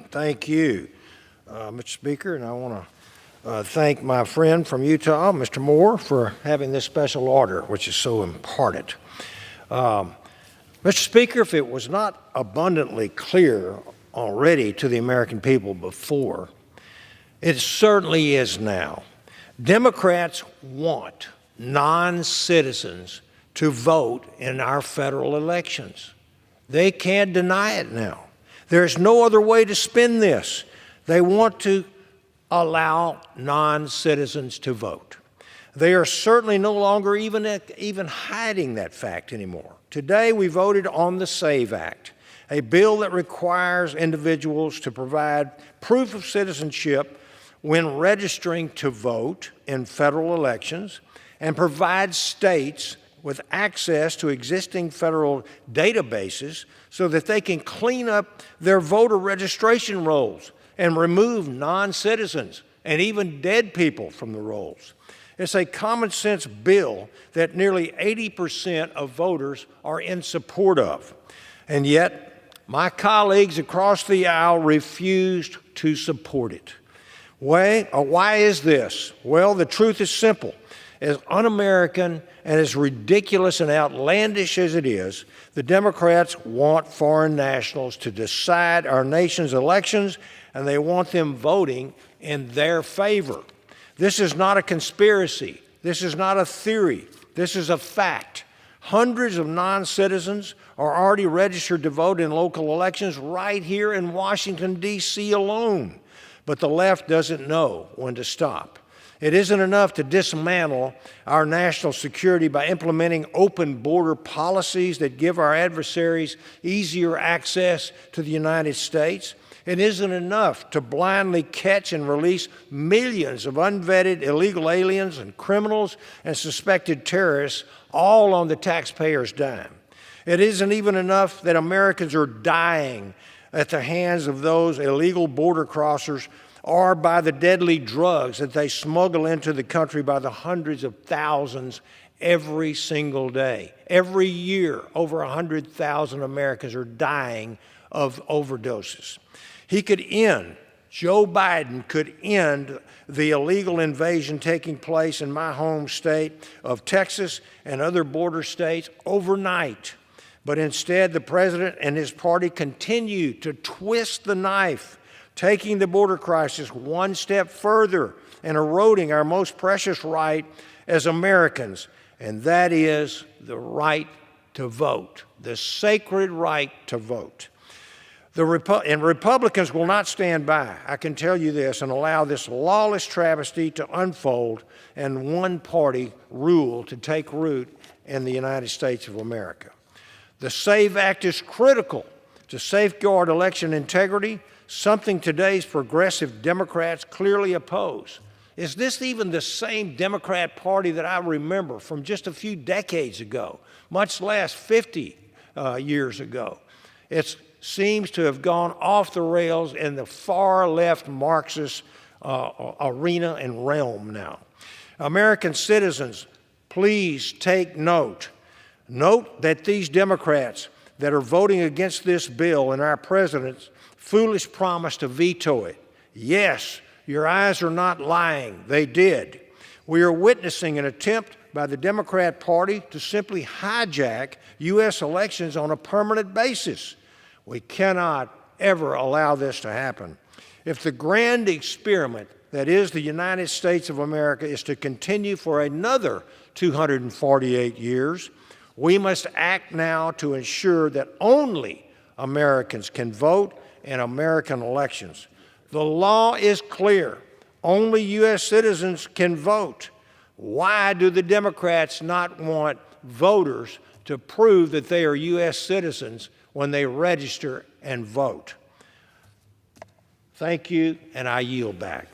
Thank you, Mr. Speaker, and I want to thank my friend from Utah, Mr. Moore, for having this special order, which is so important. Mr. Speaker, if it was not abundantly clear already to the American people before, it certainly is now. Democrats want non-citizens to vote in our federal elections. They can't deny it now. There's no other way to spin this. They want to allow non-citizens to vote. They are certainly no longer even hiding that fact anymore. Today we voted on the SAVE Act, a bill that requires individuals to provide proof of citizenship when registering to vote in federal elections and provides states with access to existing federal databases so that they can clean up their voter registration rolls and remove non-citizens and even dead people from the rolls. It's a common sense bill that nearly 80% of voters are in support of. And yet, my colleagues across the aisle refused to support it. Why is this? Well, the truth is simple. As un-American and as ridiculous and outlandish as it is, the Democrats want foreign nationals to decide our nation's elections, and they want them voting in their favor. This is not a conspiracy. This is not a theory. This is a fact. Hundreds of non-citizens are already registered to vote in local elections right here in Washington, D.C. alone. But the left doesn't know when to stop. It isn't enough to dismantle our national security by implementing open border policies that give our adversaries easier access to the United States. It isn't enough to blindly catch and release millions of unvetted illegal aliens and criminals and suspected terrorists, all on the taxpayer's dime. It isn't even enough that Americans are dying at the hands of those illegal border crossers or by the deadly drugs that they smuggle into the country by the hundreds of thousands every single day. Every year, over 100,000 Americans are dying of overdoses. Joe Biden could end the illegal invasion taking place in my home state of Texas and other border states overnight. But instead, the president and his party continue to twist the knife, taking the border crisis one step further and eroding our most precious right as Americans, and that is the right to vote, the sacred right to vote. And Republicans will not stand by, I can tell you this, and allow this lawless travesty to unfold and one-party rule to take root in the United States of America. The SAVE Act is critical to safeguard election integrity, something today's progressive Democrats clearly oppose. Is this even the same Democrat Party that I remember from just a few decades ago, much less 50 years ago? It seems to have gone off the rails in the far left Marxist arena and realm now. American citizens, please take note. Note that these Democrats that are voting against this bill and our president's foolish promise to veto it. Yes, your eyes are not lying. They did. We are witnessing an attempt by the Democrat Party to simply hijack U.S. elections on a permanent basis. We cannot ever allow this to happen. If the grand experiment that is the United States of America is to continue for another 248 years, we must act now to ensure that only Americans can vote in American elections. The law is clear. Only U.S. citizens can vote. Why do the Democrats not want voters to prove that they are U.S. citizens when they register and vote? Thank you, and I yield back.